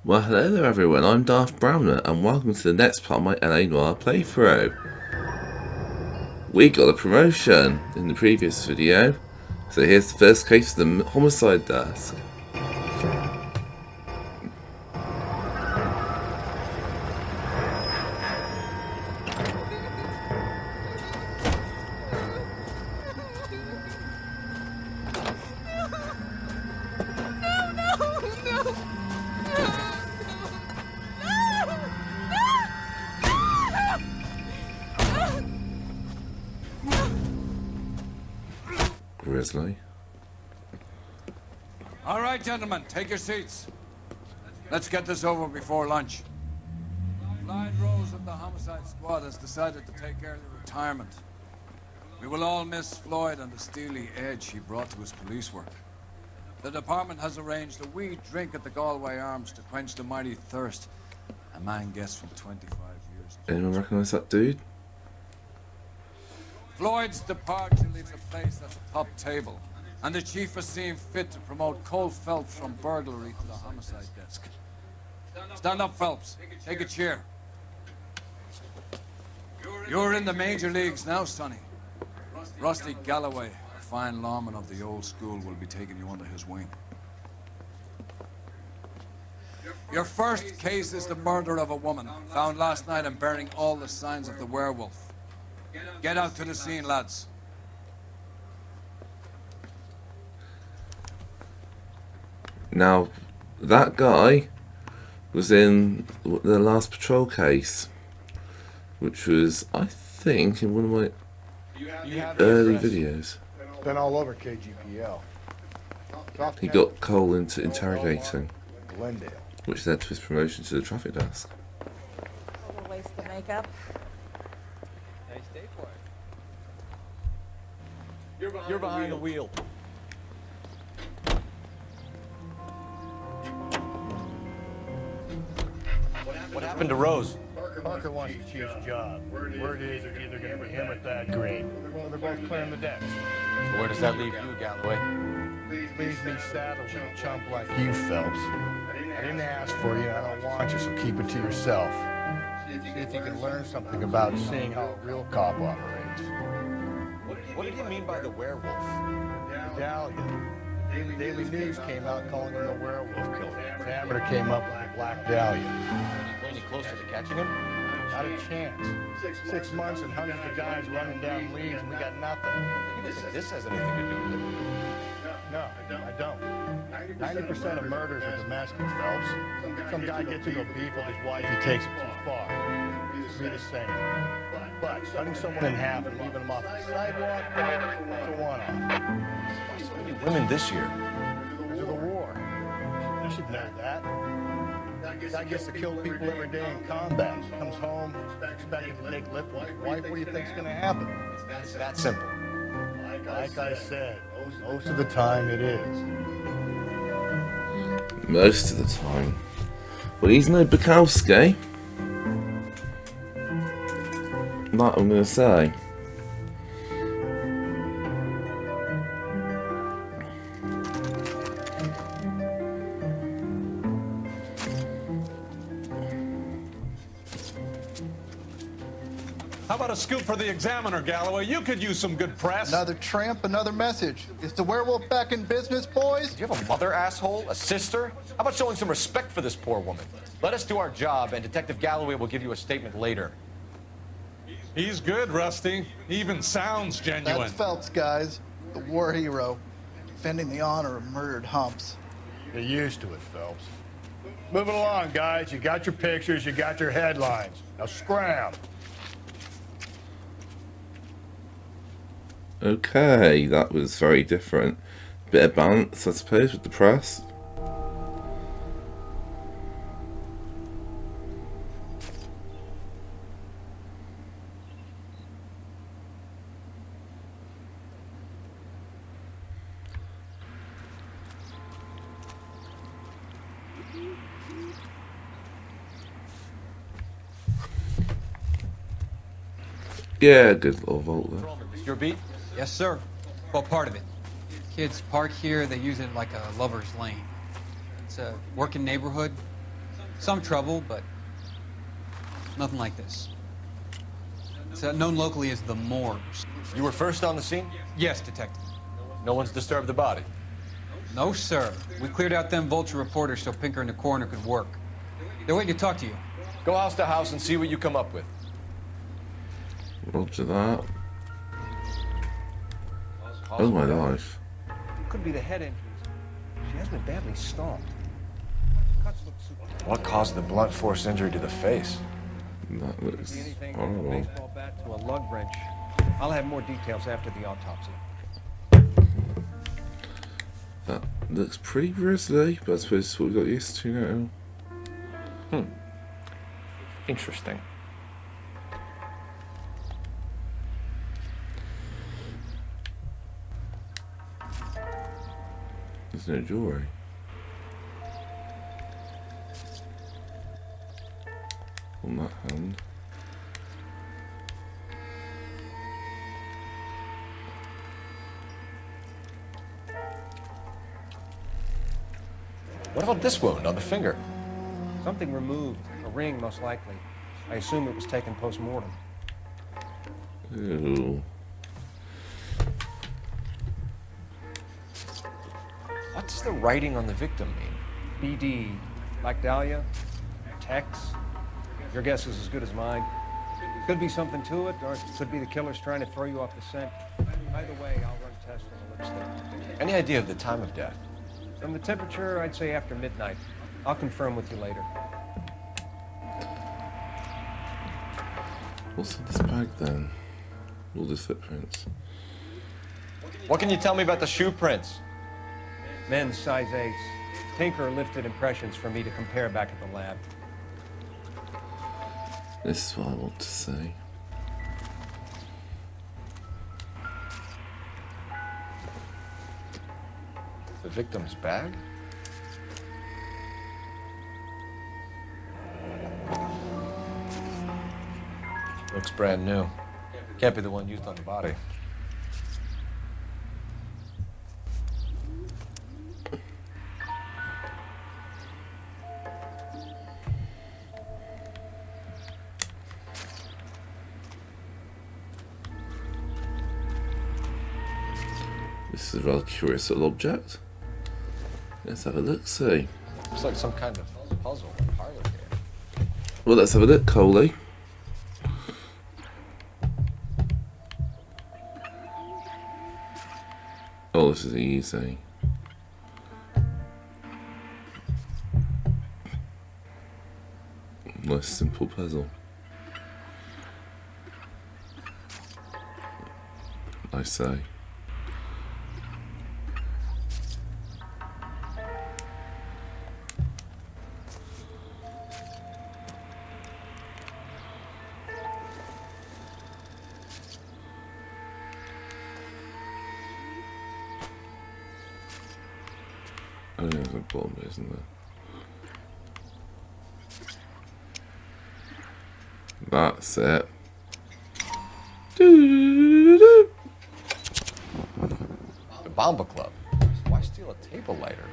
Well, hello there everyone, I'm Darth Browner, and welcome to the next part of my LA Noire playthrough. We got a promotion in the previous video, so here's the first case of the Homicide desk. Grizzly. All right, gentlemen, take your seats. Let's get this over before lunch. Blind Rose of the Homicide Squad has decided to take early retirement. We will all miss Floyd and the steely edge he brought to his police work. The department has arranged a wee drink at the Galway Arms to quench the mighty thirst a man gets from 25 years. Anyone recognise that dude? Floyd's departure leaves a place at the top table, and the chief has seen fit to promote Cole Phelps from burglary to the homicide desk. Stand up, Phelps. Take a chair. You're in the major leagues now, Sonny. Rusty Galloway, a fine lawman of the old school, will be taking you under his wing. Your first case is the murder of a woman, found last night and bearing all the signs of the werewolf. Get out to the scene, lads. Now, that guy was in the last patrol case, which was, I think, in one of my early videos. Been all over KGPL. He got Cole into interrogating, Glendale. which led to his promotion to the traffic desk. Total waste of makeup. Hey, stay quiet. You're behind the wheel. What happened to Rose? Parker wants the chief's job. Word is it's either going to be him or Thad Green. Well, they're both clearing the decks. So where does that leave you, Galloway? Leaves me saddled with a chump like you, Phelps. I didn't ask for you, and I don't want you, so keep it to yourself. See if you can learn something about seeing how a real cop operates. What did you mean by the werewolf? Medallion. Daily News came out calling him the werewolf killer. Amateur came up with the Black Dahlia. Are you any closer to catching him? Not a chance. 6 months and hundreds of guys running down leads, and we got nothing. You don't think this has anything to do with it? No, I don't. 90% of murders are domestic, Phelps. Some guy gets into a beef with his wife, he takes it too far. Be the same. But cutting someone in half and leaving them off the sidewalk, it's a one-off. So many women this year. Because of the war. You should know that. Guy gets to kill people every day in combat. Comes home, expecting to take lip with his wife. What do you think's going to happen? It's that simple. Like I said, most of the time it is. Most of the time. Well, he's no Bekowsky. That I'm going to say. How about a scoop for the Examiner, Galloway? You could use some good press. Another tramp, another message. Is the werewolf back in business, boys? Do you have a mother, asshole? A sister? How about showing some respect for this poor woman? Let us do our job, and Detective Galloway will give you a statement later. He's good, Rusty. He even sounds genuine. That's Phelps, guys. The war hero. Defending the honor of murdered humps. Get used to it, Phelps. Moving along, guys. You got your pictures, you got your headlines. Now scram. Okay, that was very different. Bit of balance, I suppose, with the press. Yeah, good little vault there. Your beat? Yes, sir. Well, part of it. Kids park here, they use it like a lover's lane. It's a working neighborhood. Some trouble, but nothing like this. It's known locally as the Moors. You were first on the scene? Yes, Detective. No one's disturbed the body. No, sir. We cleared out them vulture reporters so Pinker and the coroner could work. They're waiting to talk to you. Go house to house and see what you come up with. Roger that. Oh my life. Could be the head injuries. She has been badly stomped. Cuts look super. What caused the blunt force injury to the face? That looks Anything from a horrible. baseball bat to a lug wrench. I'll have more details after the autopsy. That looks pretty grisly, but I suppose it's what we got used to now. Interesting. There's no jewelry. On that hand. What about this wound on the finger? Something removed. A ring, most likely. I assume it was taken post-mortem. Ew. What does the writing on the victim mean? BD. Like Dahlia? Tex? Your guess is as good as mine. Could be something to it, or it could be the killer's trying to throw you off the scent. Either way, I'll run tests on the lipstick. Any idea of the time of death? From the temperature, I'd say after midnight. I'll confirm with you later. What's in this bag then? All these footprints. What can you tell me about the shoe prints? Men's size 8s. Tinker lifted impressions for me to compare back at the lab. This is what I want to say. The victim's bag? Looks brand new. Can't be the one used on the body. This is a rather curious little object. Let's have a look, see. Looks like some kind of puzzle or parlor game. Well, let's have a look, Coley. Oh, this is easy. Nice simple puzzle. I say. Oh, there's a bomb, isn't there? That's it. The Bomba Club. Why steal a table lighter?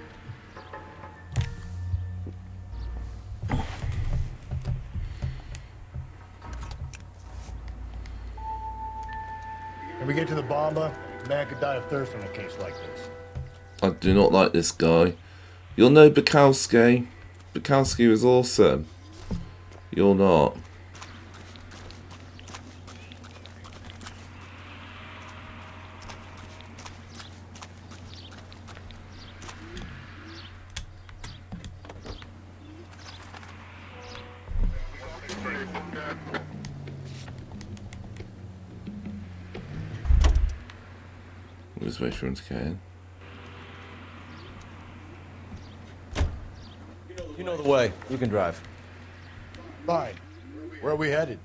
When we get to the Bomba, a man could die of thirst in a case like this. I do not like this guy. You'll know Bekowsky. Bekowsky was awesome. You're not. We'll just wait for him to get in. You know the way. You can drive. Fine. Where are we headed?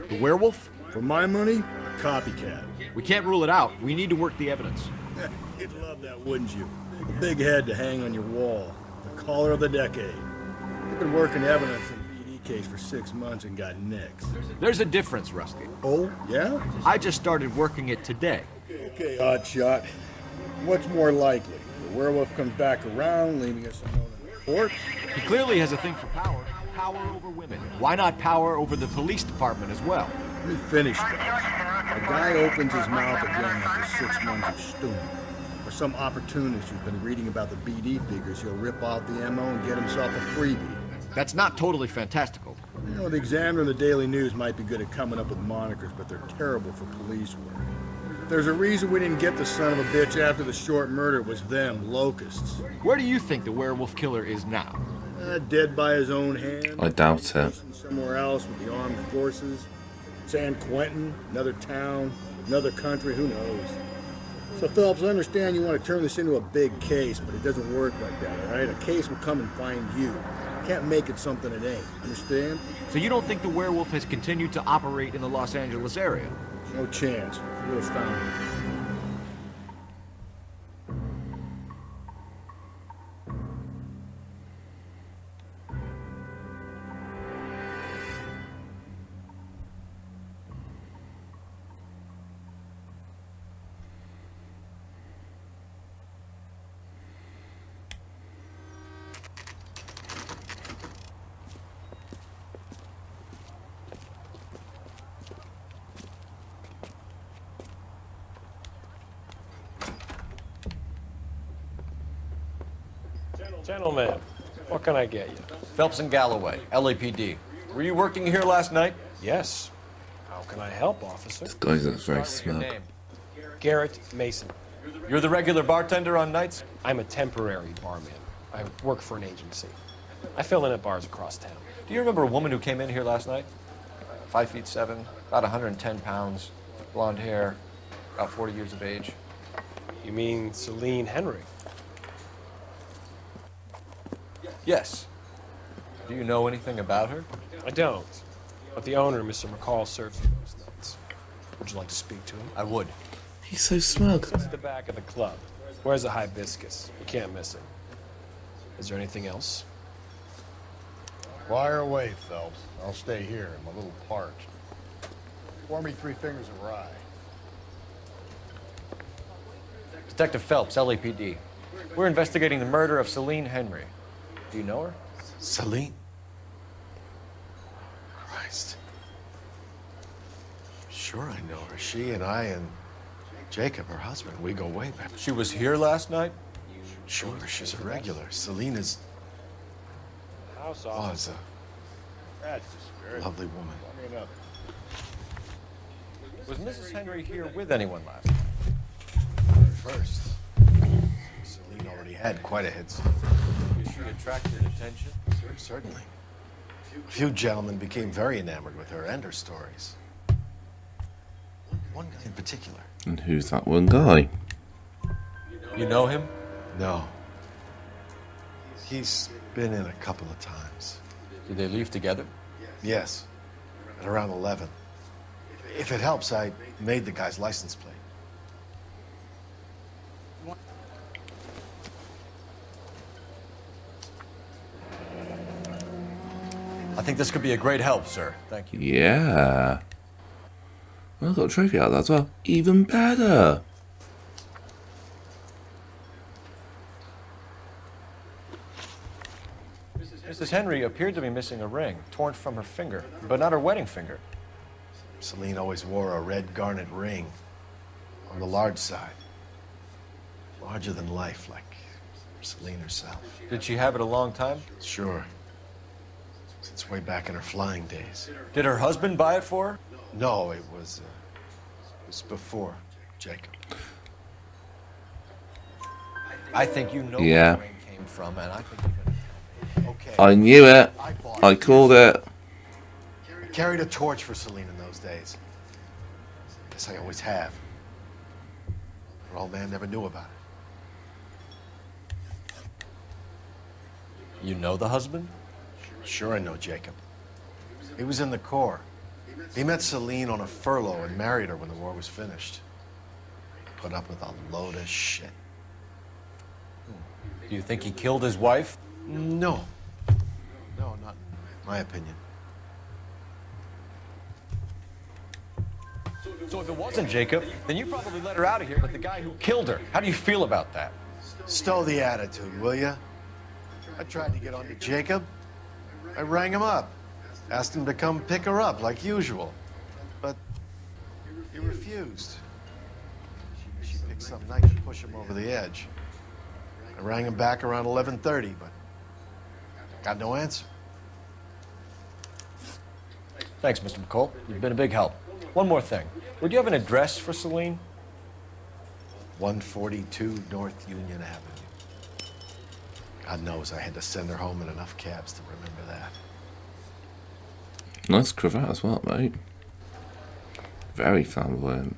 The werewolf? For my money, a copycat. We can't rule it out. We need to work the evidence. You'd love that, wouldn't you? A big head to hang on your wall. The caller of the decade. You've been working evidence in the PD case for 6 months and got nicks. There's a difference, Rusty. Oh, yeah? I just started working it today. Okay, oddshot. What's more likely? The werewolf comes back around, leaving us alone in the corpse? He clearly has a thing for power. Power over women. Why not power over the police department as well? Let me finish this. A guy opens his mouth again after 6 months of stewing. Or some opportunist who's been reading about the BD figures, he'll rip out the MO and get himself a freebie. That's not totally fantastical. You know, the Examiner and the Daily News might be good at coming up with monikers, but they're terrible for police work. There's a reason we didn't get the son of a bitch after the short murder. It was them, locusts. Where do you think the werewolf killer is now? Dead by his own hand. I doubt it. Somewhere else with the armed forces. San Quentin, another town, another country, who knows? So, Phelps, I understand you want to turn this into a big case, but it doesn't work like that, all right? A case will come and find you. You can't make it something it ain't. Understand? So you don't think the werewolf has continued to operate in the Los Angeles area? No chance. You would have found him. Gentlemen, what can I get you? Phelps and Galloway, LAPD. Were you working here last night? Yes. How can I help, officer? This guy looks very Your smug. name. Garrett Mason. You're the regular bartender on nights? I'm a temporary barman. I work for an agency. I fill in at bars across town. Do you remember a woman who came in here last night? 5'7", about 110 pounds, blonde hair, about 40 years of age. You mean Celine Henry? Yes. Do you know anything about her? I don't. But the owner, Mr. McCall, serves you most nights. Would you like to speak to him? I would. He's so smug. It's at the back of the club. Where's the hibiscus? You can't miss it. Is there anything else? Fire away, Phelps. I'll stay here. I'm a little parched. Pour me 3 fingers of rye. Detective Phelps, LAPD. We're investigating the murder of Celine Henry. Do you know her? Celine? Christ. Sure I know her. She and I and Jacob, her husband, we go way back. She was here last night? Sure, she's a regular. Celine is... House was a That's the spirit. lovely woman. Pour me another. Was Mrs. Henry here with anyone last night? First, Celine already had quite a hit. She attracted attention? Certainly. A few gentlemen became very enamored with her and her stories. One guy in particular. And who's that one guy? You know him? No. He's been in a couple of times. Did they leave together? Yes. At around 11. If it helps, I made the guy's license plate. I think this could be a great help, sir. Thank you. Yeah. Well, I've got a trophy out of that as well. Even better. Mrs. Henry appeared to be missing a ring, torn from her finger, but not her wedding finger. Celine always wore a red garnet ring on the large side. Larger than life, like Celine herself. Did she have it a long time? Sure. Since way back in her flying days. Did her husband buy it for her? No, it was before Jacob. I think you know Yeah. where the ring came from, and I think you're gonna tell me. Okay. I knew it. bought I called it. Carried a torch for Celine in those days. Guess I always have. Her old man never knew about it. You know the husband? Sure I know Jacob. He was in the Corps. He met Celine on a furlough and married her when the war was finished. Put up with a load of shit. Do you think he killed his wife? No. No, not in my opinion. So if it wasn't Jacob, then you probably let her out of here with the guy who killed her. How do you feel about that? Stow the attitude, will ya? I tried to get on to Jacob. I rang him up. Asked him to come pick her up like usual. But he refused. She picked some night to push him over the edge. I rang him back around 11:30, but got no answer. Thanks, Mr. McCall. You've been a big help. One more thing. Would you have an address for Celine? 142 North Union Avenue. God knows I had to send her home in enough cabs to remember that. Nice cravat as well, mate. Very flamboyant.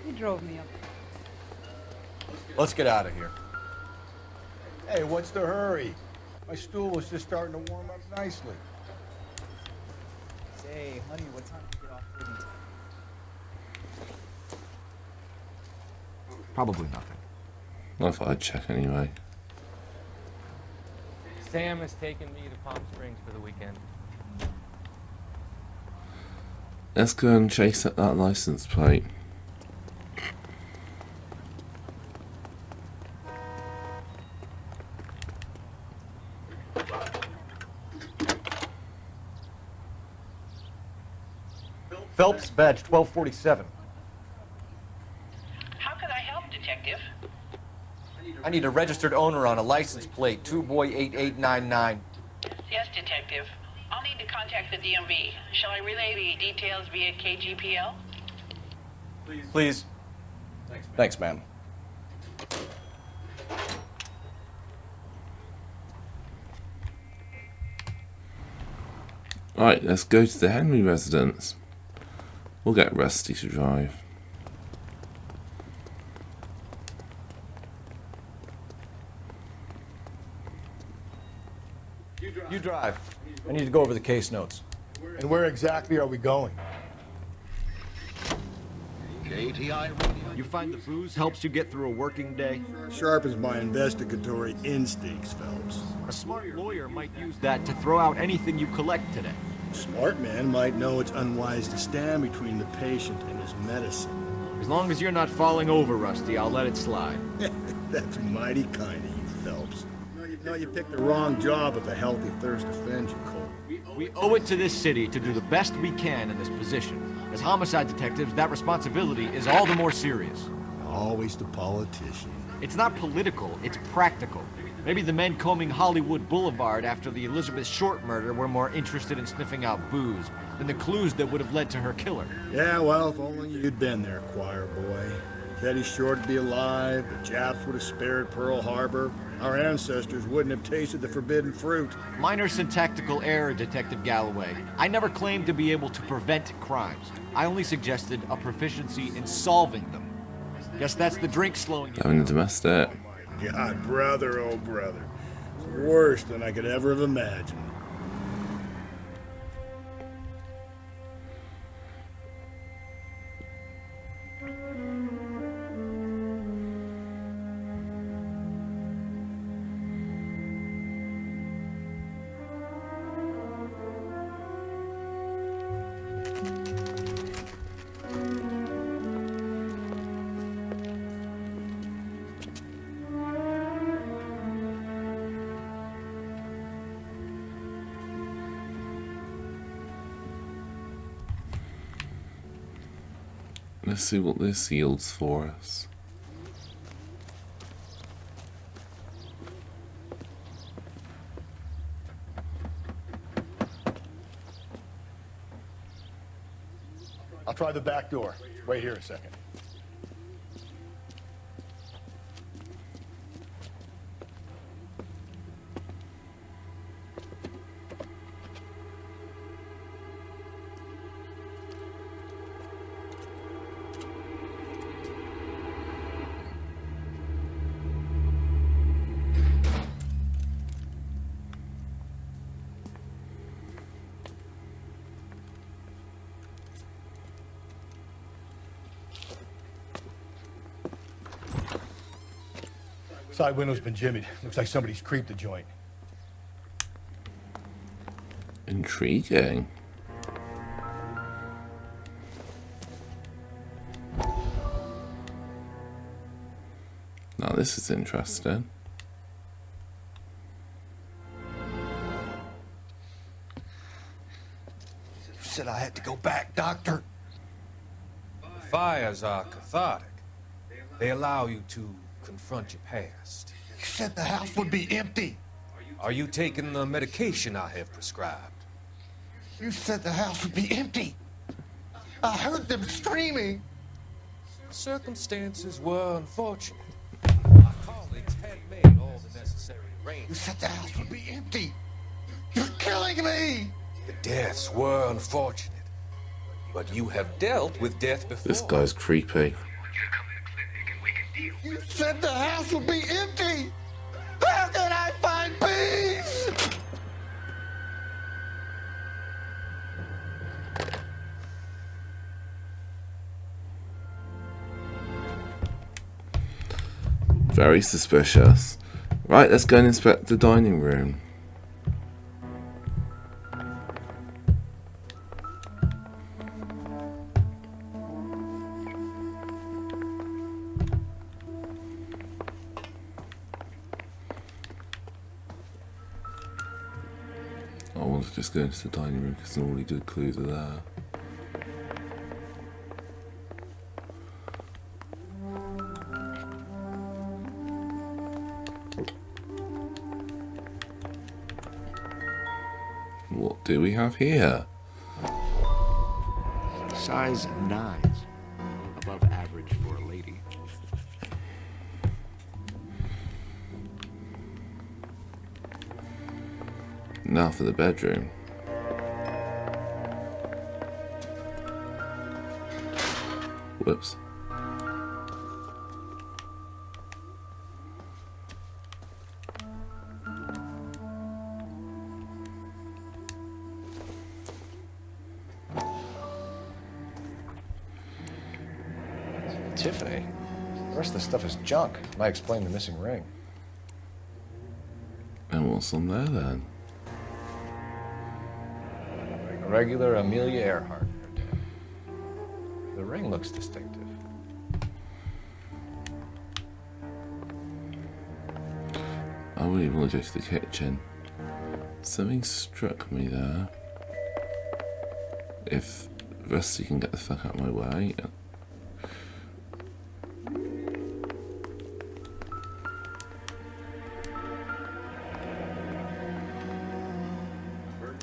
He drove me up. Let's get out of here. Hey, what's the hurry? My stool was just starting to warm up nicely. Say, honey, what time do you get off Worthington? Probably nothing. I thought I'd check anyway. Sam has taken me to Palm Springs for the weekend. Let's go and chase up that license plate. Phelps, badge 1247. How can I help, Detective? I need a registered owner on a license plate, 2boy8899. Yes, Detective. I'll need to contact the DMV. Shall I relay the details via KGPL? Please. Thanks, ma'am. Right, let's go to the Henry residence. We'll get Rusty to drive. You drive. I need to go over the case notes. And where exactly are we going? KTI Radio. You find the booze helps you get through a working day? Sharpens my investigatory instincts, Phelps. A smart lawyer might use that to throw out anything you collect today. A smart man might know it's unwise to stand between the patient and his medicine. As long as you're not falling over, Rusty, I'll let it slide. That's mighty kind of you, Phelps. No, you picked the wrong job if a healthy thirst offends you, Cole. We owe it to this city to do the best we can in this position. As homicide detectives, that responsibility is all the more serious. Always the politician. It's not political, it's practical. Maybe the men combing Hollywood Boulevard after the Elizabeth Short murder were more interested in sniffing out booze than the clues that would have led to her killer. Yeah, well, if only you'd been there, choir boy. Betty Short would be alive, the Japs would have spared Pearl Harbor, our ancestors wouldn't have tasted the forbidden fruit. Minor syntactical error, Detective Galloway. I never claimed to be able to prevent crimes. I only suggested a proficiency in solving them. Guess that's the drink slowing you Having a down. domestic. God, brother, oh brother. It's worse than I could ever have imagined. Let's see what this yields for us. I'll try the back door. Wait here a second. Side window's been jimmied. Looks like somebody's creeped the joint. Intriguing. Now this is interesting. You said I had to go back, Doctor. Fires are cathartic. They allow you to confront your past. You said the house would be empty. Are you taking the medication I have prescribed? You said the house would be empty. I heard them screaming. Circumstances were unfortunate. My colleagues had made all the necessary arrangements. You said the house would be empty. You're killing me. The deaths were unfortunate. But you have dealt with death before. This guy's creepy. You said the house would be empty. How can I find peace? Very suspicious. Right, let's go and inspect the dining room. I want to just go into the dining room because all the good clues are there. What do we have here? Size 9s. Above average for a lady. Now for the bedroom. Whoops. Tiffany. The rest of the stuff is junk. Might explain the missing ring. And what's on there then? A regular Amelia Earhart. The ring looks distinctive. I really want to go to the kitchen. Something struck me there. If Rusty can get the fuck out of my way.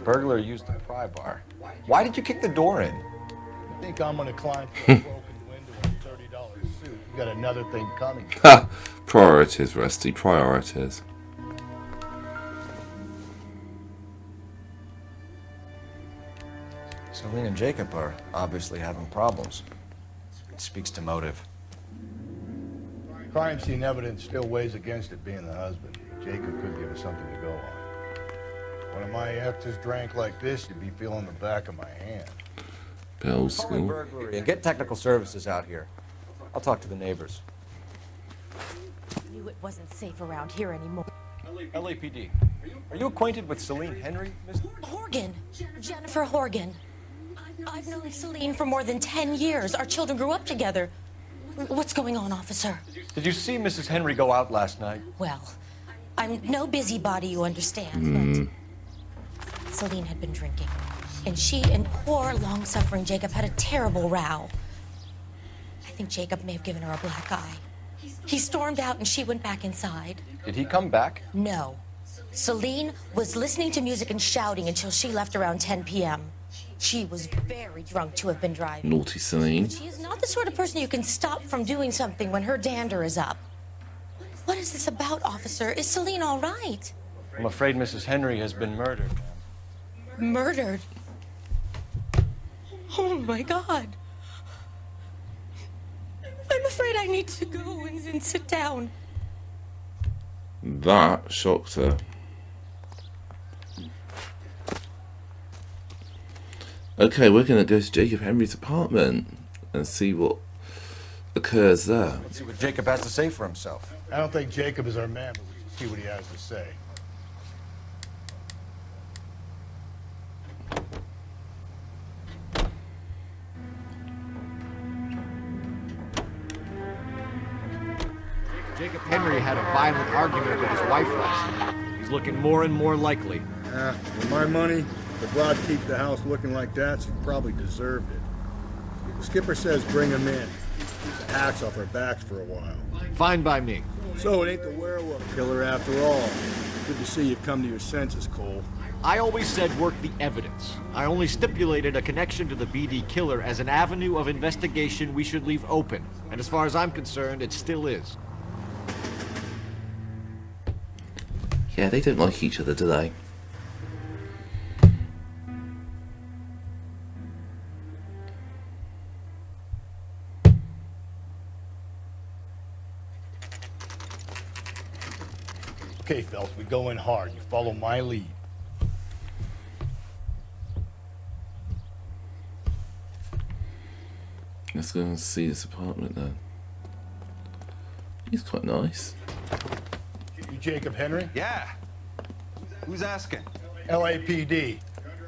Burglar used the pry bar. Why did you kick the door in? You think I'm gonna climb through a broken window in a $30 suit? You got another thing coming. Ha! Priorities, Rusty, priorities. Celine and Jacob are obviously having problems. It speaks to motive. Crime scene evidence still weighs against it being the husband. Jacob could give us something to go on. One of my exes drank like this, you'd be feeling the back of my hand. Call in burglary and get technical services out here. I'll talk to the neighbors. I knew it wasn't safe around here anymore. LAPD. Are you acquainted with Celine Henry, Miss? Horgan. Jennifer Horgan. I've known Celine for more than 10 years. Our children grew up together. What's going on, officer? Did you see Mrs. Henry go out last night? Well, I'm no busybody, you understand, but Celine had been drinking, and she and poor, long-suffering Jacob had a terrible row. I think Jacob may have given her a black eye. He stormed out, and she went back inside. Did he come back? No. Celine was listening to music and shouting until she left around 10 p.m. She was very drunk to have been driving. Naughty Celine. She is not the sort of person you can stop from doing something when her dander is up. What is this about, officer? Is Celine all right? I'm afraid Mrs. Henry has been murdered. Murdered? Oh, my God. I'm afraid I need to go and sit down. That shocked her. Okay, we're going to go to Jacob Henry's apartment and see what occurs there. Let's see what Jacob has to say for himself. I don't think Jacob is our man, but we should see what he has to say. Jacob Henry had a violent argument with his wife last night. He's looking more and more likely. With my money, the broad keeps the house looking like that, she probably deserved it. The skipper says bring him in. Keep the hacks off our backs for a while. Fine by me. So it ain't the werewolf killer after all. Good to see you've come to your senses, Cole. I always said work the evidence. I only stipulated a connection to the BD killer as an avenue of investigation we should leave open. And as far as I'm concerned, it still is. Yeah, they don't like each other, do they? Okay, Phelps, we go in hard. You follow my lead. Let's go and see this apartment then. He's quite nice. You Jacob Henry? Yeah. Who's asking? LAPD.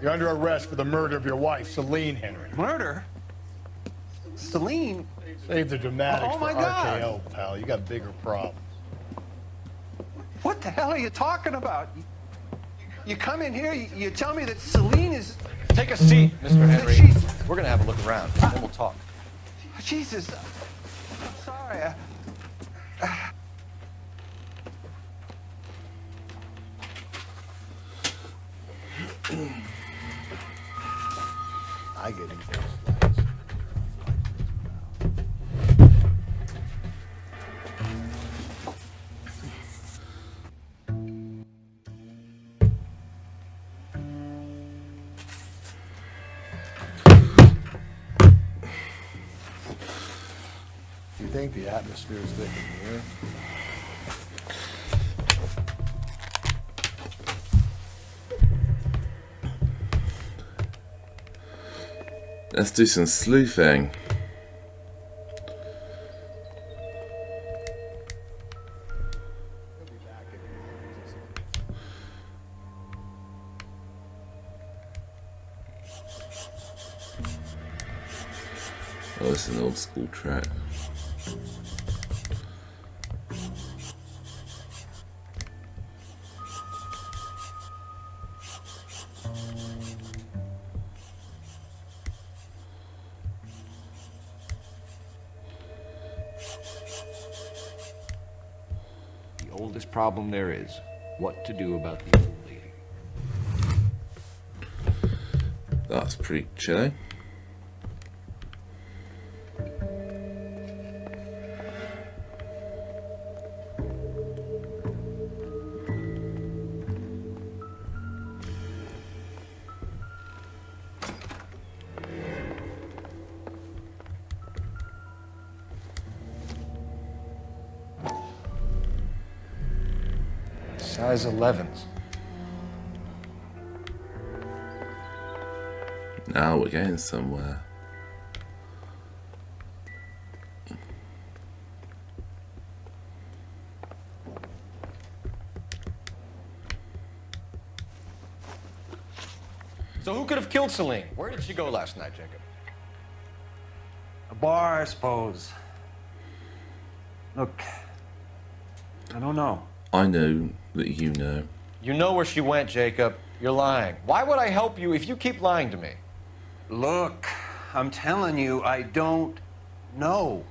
You're under arrest for the murder of your wife, Celine Henry. Murder? Celine? Save the dramatics Oh, for my God. RKO, pal. You got bigger problems. What the hell are you talking about? You come in here, you tell me that Celine is... Take a seat, Mr. Henry. Jesus. We're gonna have a look around, then we'll talk. Jesus. I'm sorry. I get it. You think the atmosphere is thick in here? Let's do some sleuthing. Oh, this is an old school track. The oldest problem there is, what to do about the old lady. That's pretty chilly. Size 11s. Now we're getting somewhere. So who could have killed Celine? Where did she go last night, Jacob? A bar, I suppose. Look, I don't know. I know that you know. You know where she went, Jacob. You're lying. Why would I help you if you keep lying to me? Look, I'm telling you, I don't know.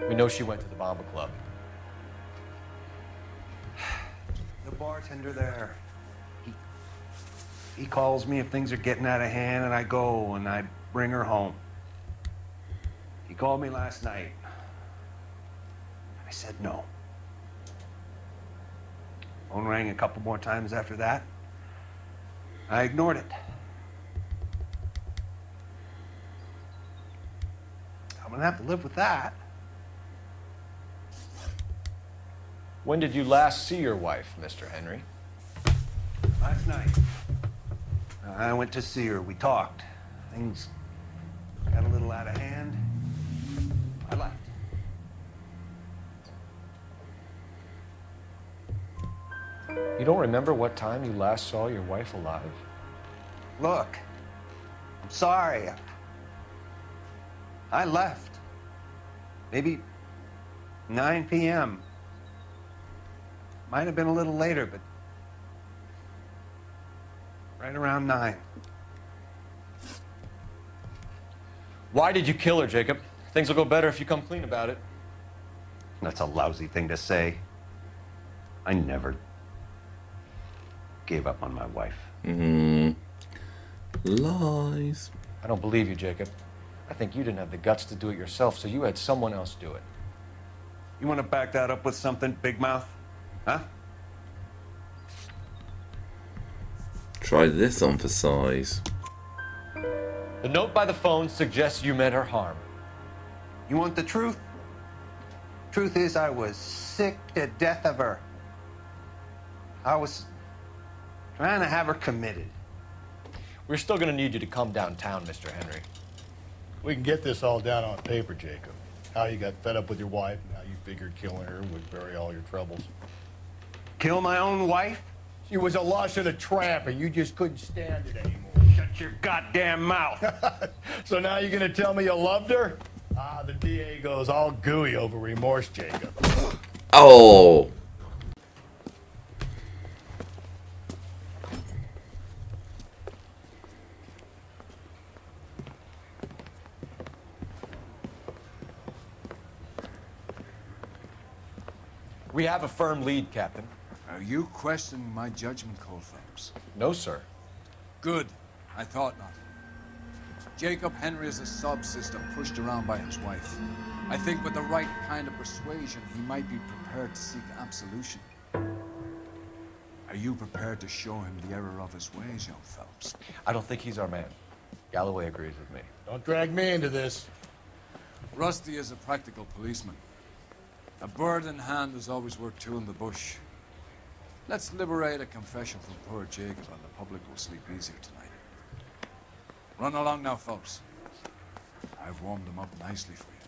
We know she went to the Bomba Club. The bartender there. He calls me if things are getting out of hand, and I go and I bring her home. He called me last night. I said no. Phone rang a couple more times after that. I ignored it. I'm gonna have to live with that. When did you last see your wife, Mr. Henry? Last night. I went to see her. We talked. Things got a little out of hand. I left. You don't remember what time you last saw your wife alive? Look, I'm sorry. I left. Maybe 9 p.m. Might have been a little later, but right around 9. Why did you kill her, Jacob? Things will go better if you come clean about it. That's a lousy thing to say. I never gave up on my wife. Lies. I don't believe you, Jacob. I think you didn't have the guts to do it yourself, so you had someone else do it. You want to back that up with something, Big Mouth? Huh? Try this on for size. The note by the phone suggests you meant her harm. You want the truth? Truth is, I was sick to death of her. I was trying to have her committed. We're still gonna need you to come downtown, Mr. Henry. We can get this all down on paper, Jacob. How you got fed up with your wife and how you figured killing her would bury all your troubles. Kill my own wife? She was a lush and a tramp, and you just couldn't stand it anymore. Shut your goddamn mouth. So now you're gonna tell me you loved her? Ah, the DA goes all gooey over remorse, Jacob. Oh. We have a firm lead, Captain. Are you questioning my judgment call, Phelps? No, sir. Good. I thought not. Jacob Henry is a sob sister pushed around by his wife. I think with the right kind of persuasion, he might be prepared to seek absolution. Are you prepared to show him the error of his ways, young Phelps? I don't think he's our man. Galloway agrees with me. Don't drag me into this. Rusty is a practical policeman. A bird in hand is always worth two in the bush. Let's liberate a confession from poor Jacob, and the public will sleep easier tonight. Run along now, Phelps. I've warmed them up nicely for you.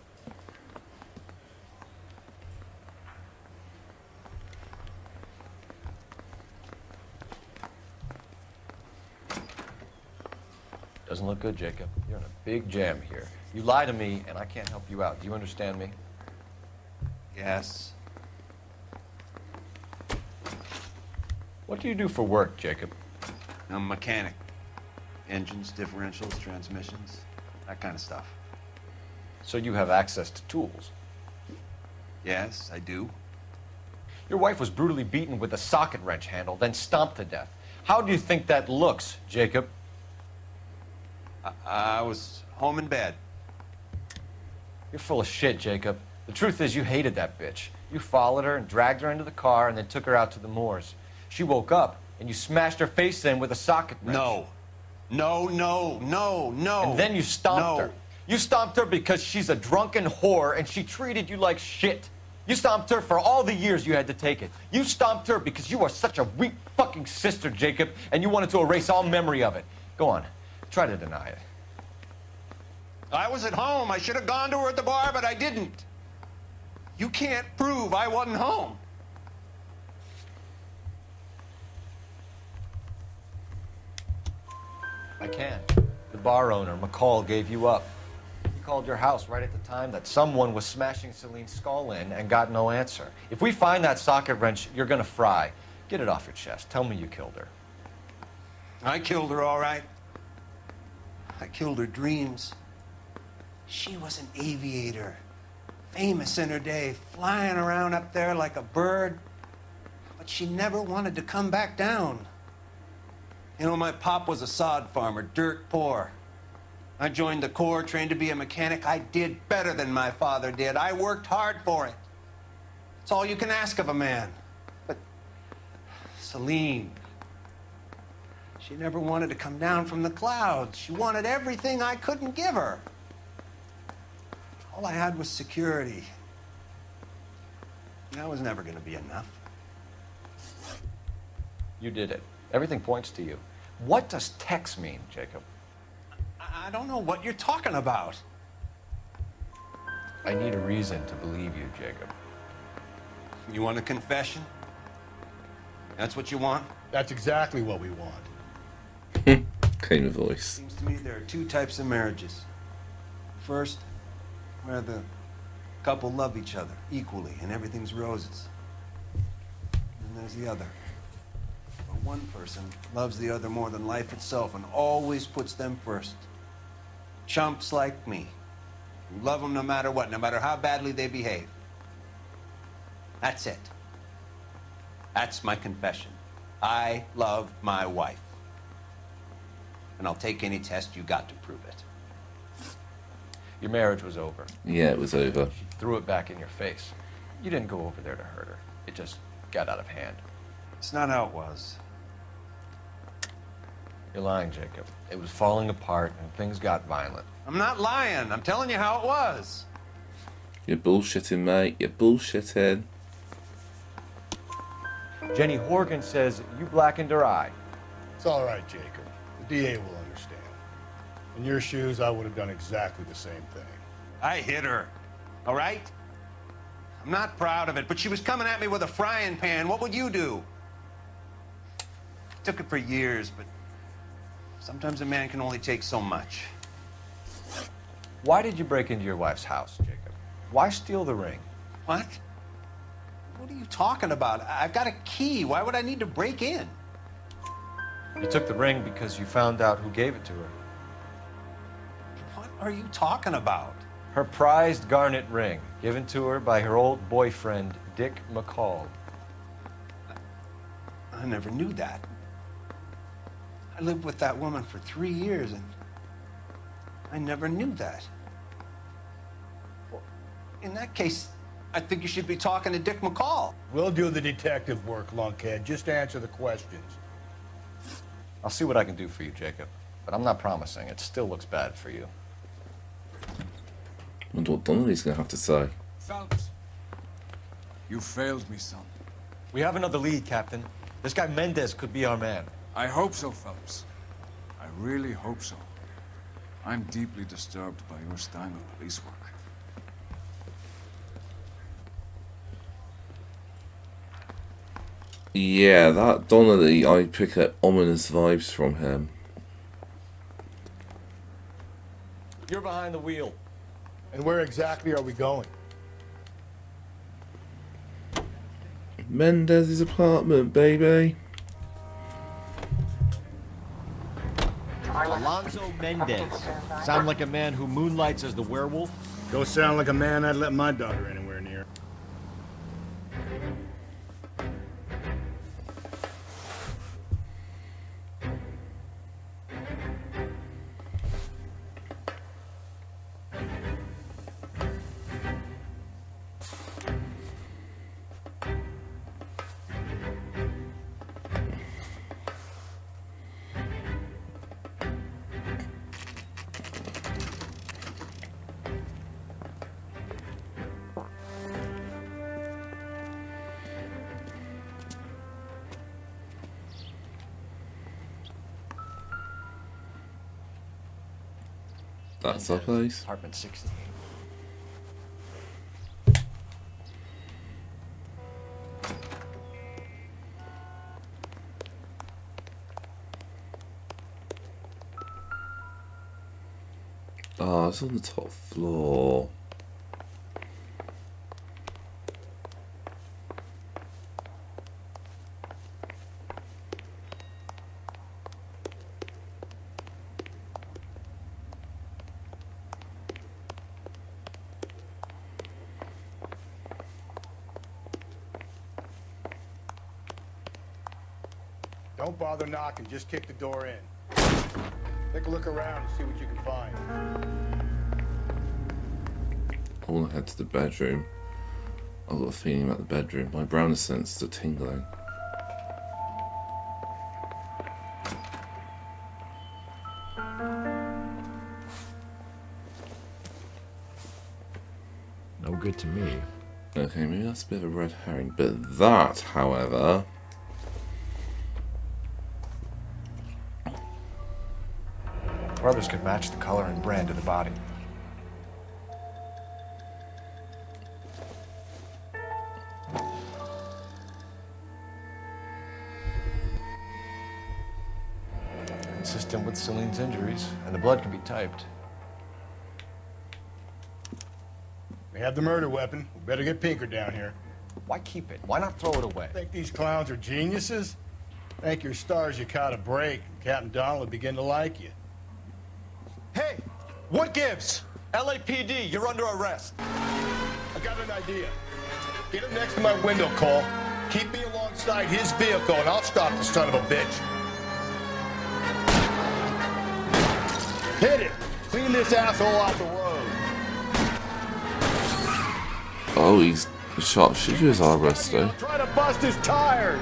Doesn't look good, Jacob. You're in a big jam here. You lie to me, and I can't help you out. Do you understand me? Yes. What do you do for work, Jacob? I'm a mechanic. Engines, differentials, transmissions, that kind of stuff. So you have access to tools? Yes, I do. Your wife was brutally beaten with a socket wrench handle, then stomped to death. How do you think that looks, Jacob? I was home in bed. You're full of shit, Jacob. The truth is you hated that bitch. You followed her and dragged her into the car and then took her out to the moors. She woke up and you smashed her face in with a socket wrench. No. No, no, no, no. And then you stomped her. You stomped her because she's a drunken whore and she treated you like shit. You stomped her for all the years you had to take it. You stomped her because you are such a weak fucking sister, Jacob, and you wanted to erase all memory of it. Go on. Try to deny it. I was at home. I should have gone to her at the bar, but I didn't. You can't prove I wasn't home. I can. The bar owner, McCall, gave you up. He called your house right at the time that someone was smashing Celine's skull in and got no answer. If we find that socket wrench, you're gonna fry. Get it off your chest. Tell me you killed her. I killed her, all right. I killed her dreams. She was an aviator, famous in her day, flying around up there like a bird. But she never wanted to come back down. You know, my pop was a sod farmer, dirt poor. I joined the Corps, trained to be a mechanic. I did better than my father did. I worked hard for it. It's all you can ask of a man. But Celine, she never wanted to come down from the clouds. She wanted everything I couldn't give her. All I had was security. That was never going to be enough. You did it. Everything points to you. What does Tex mean, Jacob? I don't know what you're talking about. I need a reason to believe you, Jacob. You want a confession? That's what you want? That's exactly what we want. Kind of voice. Seems to me there are two types of marriages. First, where the couple love each other equally and everything's roses. And there's the other, where one person loves the other more than life itself and always puts them first. Chumps like me, who love them no matter what, no matter how badly they behave. That's it. That's my confession. I love my wife. And I'll take any test you got to prove it. Your marriage was over. Yeah, it was over. She threw it back in your face. You didn't go over there to hurt her. It just got out of hand. It's not how it was. You're lying, Jacob. It was falling apart and things got violent. I'm not lying. I'm telling you how it was. You're bullshitting, mate. You're bullshitting. Jenny Horgan says you blackened her eye. It's all right, Jacob. The DA will understand. In your shoes, I would have done exactly the same thing. I hit her, all right? I'm not proud of it, but she was coming at me with a frying pan. What would you do? Took it for years, but sometimes a man can only take so much. Why did you break into your wife's house, Jacob? Why steal the ring? What? What are you talking about? I've got a key. Why would I need to break in? You took the ring because you found out who gave it to her. What are you talking about? Her prized garnet ring, given to her by her old boyfriend, Dick McCall. I never knew that. I lived with that woman for 3 years, and I never knew that. Well, in that case, I think you should be talking to Dick McCall. We'll do the detective work, lunkhead. Just answer the questions. I'll see what I can do for you, Jacob. But I'm not promising. It still looks bad for you. I wonder what Donnelly's going to have to say. Phelps, you failed me, son. We have another lead, Captain. This guy Mendez could be our man. I hope so, Phelps. I really hope so. I'm deeply disturbed by your style of police work. Yeah, that Donnelly, I pick up ominous vibes from him. You're behind the wheel. And where exactly are we going? Mendez's apartment, baby. Alonzo Mendez. Sound like a man who moonlights as the werewolf? Go sound like a man I'd let my daughter anywhere near. That's our place. Apartment 16. Oh, it's on the top floor. Don't bother knocking, just kick the door in. Take a look around and see what you can find. I want to head to the bedroom. I've got a feeling about the bedroom. My browner senses are tingling. No good to me. Okay, maybe that's a bit of a red herring. But that, however... Brothers could match the color and brand of the body. Consistent with Celine's injuries, and the blood can be typed. We have the murder weapon. We better get Pinker down here. Why keep it? Why not throw it away? Think these clowns are geniuses? Thank your stars you caught a break. Captain Donald will begin to like you. Hey, what gives? LAPD, you're under arrest. I got an idea. Get him next to my window, Cole. Keep me alongside his vehicle, and I'll stop the son of a bitch. Hit it! Clean this asshole off the road. Oh, he's sharpshooters are arrested. Try to bust his tires.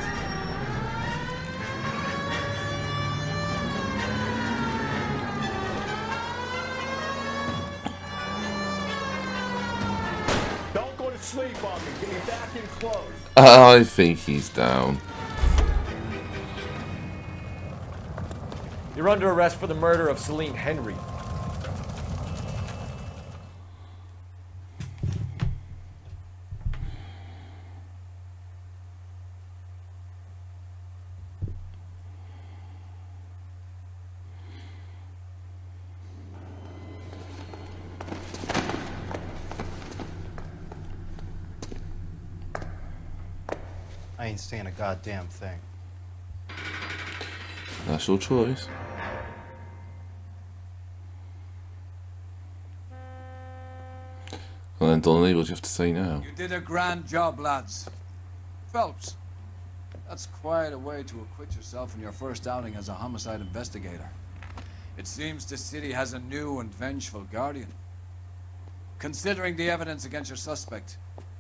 Don't go to sleep on me. Get me back in close. I think he's down. You're under arrest for the murder of Celine Henry. I ain't saying a goddamn thing. That's your choice. Well then, Donnelly, what do you have to say now? You did a grand job, lads. Phelps, that's quite a way to acquit yourself in your first outing as a homicide investigator. It seems the city has a new and vengeful guardian. Considering the evidence against your suspect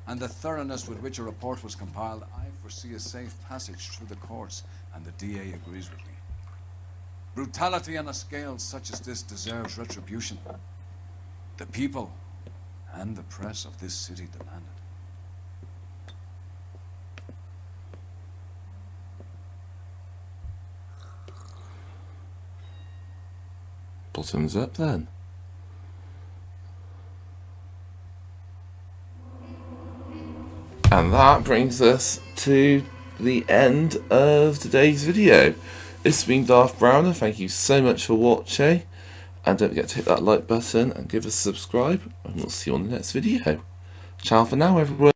and the thoroughness with which a report was compiled, I foresee a safe passage through the courts, and the DA agrees with me. Brutality on a scale such as this deserves retribution. The people and the press of this city demand it. Bottoms up then. And that brings us to the end of today's video. This has been Darth Browner. Thank you so much for watching. And don't forget to hit that like button and give us a subscribe. And we'll see you on the next video. Ciao for now, everyone.